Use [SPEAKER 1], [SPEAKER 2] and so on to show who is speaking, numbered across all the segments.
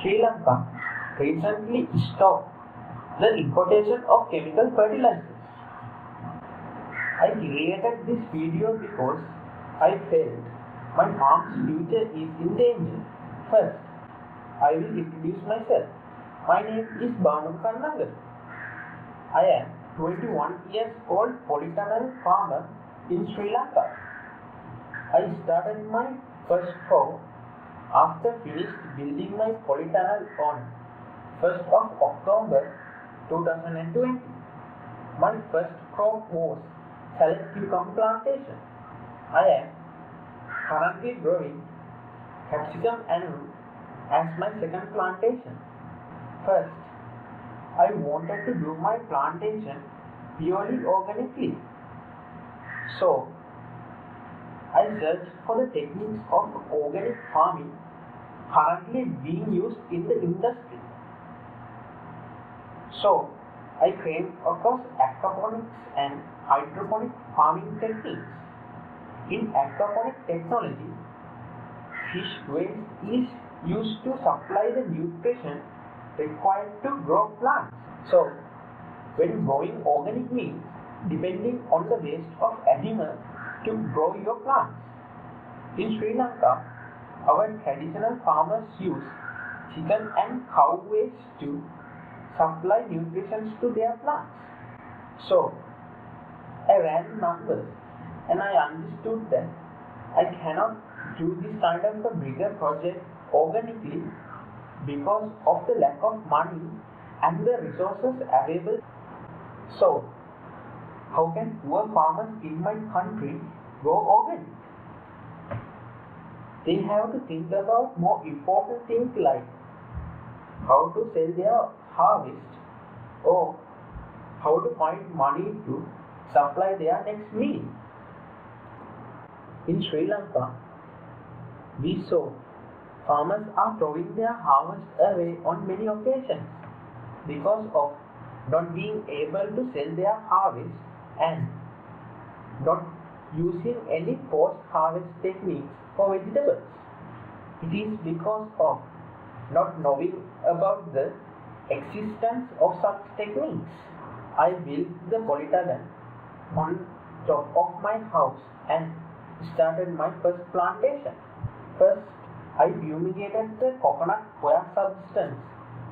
[SPEAKER 1] Sri Lanka recently stopped the importation of chemical fertilizers. I created this video because I felt my farm's future is in danger. First, I will introduce myself. My name is Banu Kannangal. I am 21 years old polytunnel farmer in Sri Lanka. I started my first crop after finished building my polytunnel on 1st of October 2020. My first crop was salad cucumber plantation. I am currently growing capsicum annuum as my second plantation. First, I wanted to do my plantation purely organically. So, I searched for the techniques of organic farming currently being used in the industry. So, I came across aquaponics and hydroponic farming techniques. In aquaponic technology, fish waste is used to supply the nutrition required to grow plants. So, when growing organic means depending on the waste of animals to grow your plants. In Sri Lanka, our traditional farmers use chicken and cow waste to supply nutrition to their plants. So, I ran numbers and I understood that I cannot do this kind of a bigger project organically because of the lack of money and the resources available. So, how can poor farmers in my country go organic? They have to think about more important things like how to sell their harvest or how to find money to supply their next meal. In Sri Lanka, we saw farmers are throwing their harvest away on many occasions because of not being able to sell their harvest and not using any post-harvest techniques for vegetables. It is because of not knowing about the existence of such techniques. I built the polytunnel on top of my house and started my first plantation. First, I fumigated the coconut coir substance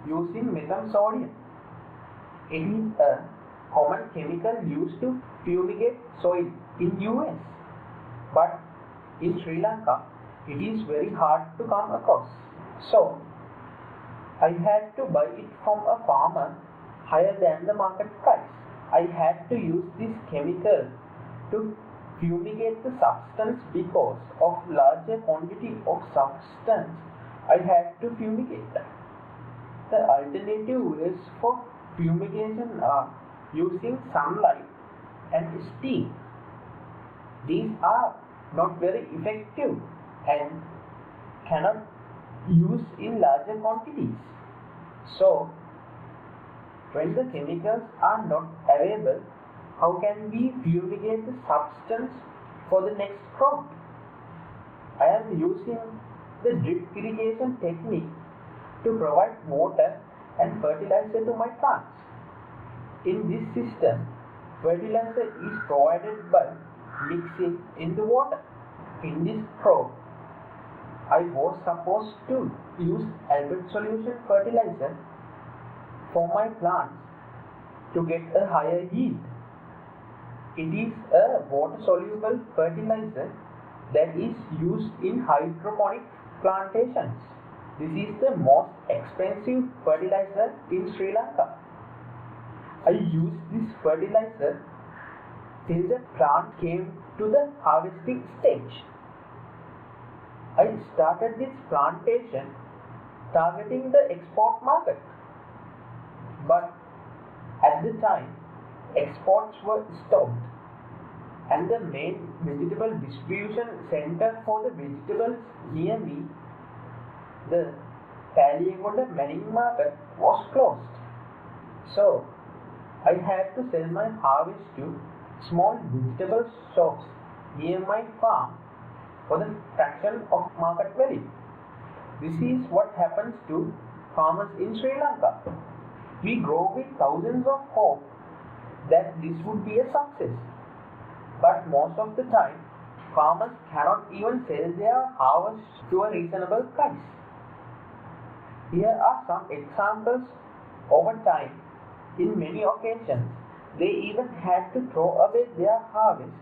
[SPEAKER 1] using methyl sodium. It is a common chemical used to fumigate soil in US, but in Sri Lanka it is very hard to come across. So, I had to buy it from a farmer higher than the market price. I had to use this chemical to fumigate the substance because of larger quantity of substance I had to fumigate that. The alternative ways for fumigation are using sunlight and steam. These are not very effective and cannot use in larger quantities. So, when the chemicals are not available, how can we fumigate the substance for the next crop? I am using the drip irrigation technique to provide water and fertilizer to my plants. In this system, fertilizer is provided by mixing in the water. In this crop, I was supposed to use Albert solution fertilizer for my plants to get a higher yield. It is a water-soluble fertilizer that is used in hydroponic plantations. This is the most expensive fertilizer in Sri Lanka. I used this fertilizer till the plant came to the harvesting stage. I started this plantation targeting the export market. But at the time, exports were stopped and the main vegetable distribution center for the vegetables near me, the Paliagonda Manning Market, was closed. So, I had to sell my harvest to small vegetable shops near my farm for the fraction of market value. This is what happens to farmers in Sri Lanka. We grow with thousands of hope that this would be a success. But most of the time, farmers cannot even sell their harvest to a reasonable price. Here are some examples. Over time, in many occasions, they even had to throw away their harvest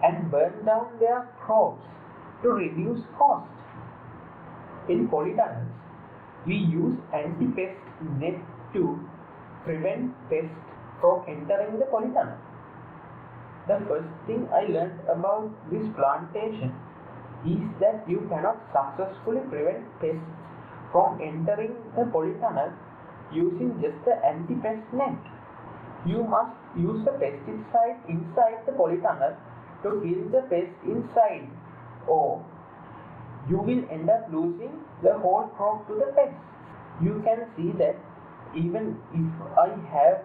[SPEAKER 1] and burn down their crops to reduce cost. In polytunnels, we use anti-pest net to prevent pests from entering the polytunnel. The first thing I learned about this plantation is that you cannot successfully prevent pests from entering the polytunnel using just the anti-pest net. You must use a pesticide inside the polytunnel to kill the pest inside, or you will end up losing the whole crop to the pests. You can see that even if I have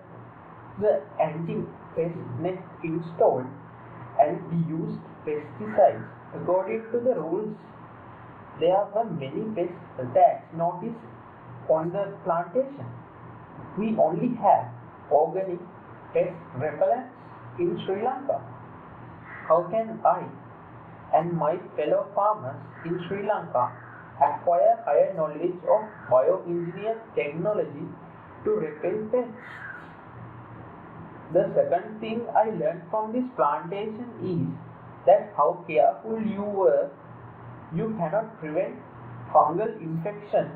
[SPEAKER 1] the anti-pest net installed and used pesticides according to the rules, there were many pest attacks noticed on the plantation. We only have organic pest repellents in Sri Lanka. How can I and my fellow farmers in Sri Lanka acquire higher knowledge of bioengineered technology to repel pests? The second thing I learned from this plantation is that how careful you were, you cannot prevent fungal infections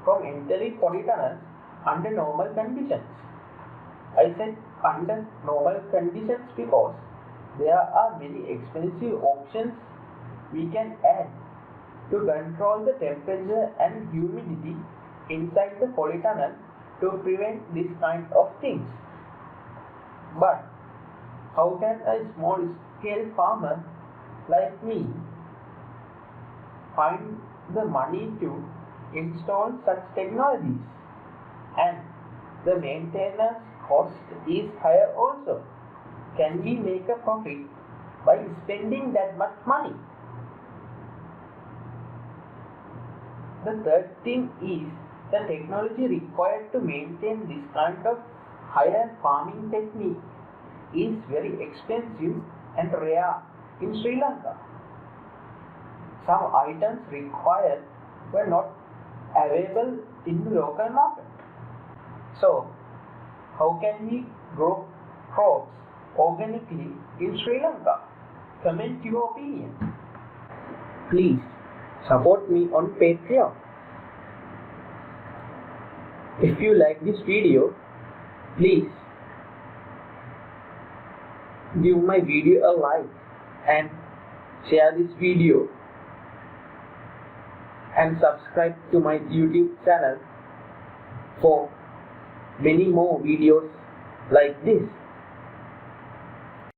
[SPEAKER 1] from entering polytunnels under normal conditions. I said under normal conditions because there are many expensive options we can add to control the temperature and humidity inside the polytunnel to prevent this kind of things. But how can a small scale farmer like me find the money to install such technologies? And the maintenance cost is higher also. Can we make a profit by spending that much money? The third thing is the technology required to maintain this kind of higher farming technique is very expensive and rare in Sri Lanka. Some items required were not available in the local market. So, how can we grow crops organically in Sri Lanka? Comment your opinion. Please support me on Patreon. If you like this video, please give my video a like and share this video and subscribe to my YouTube channel for many more videos like this.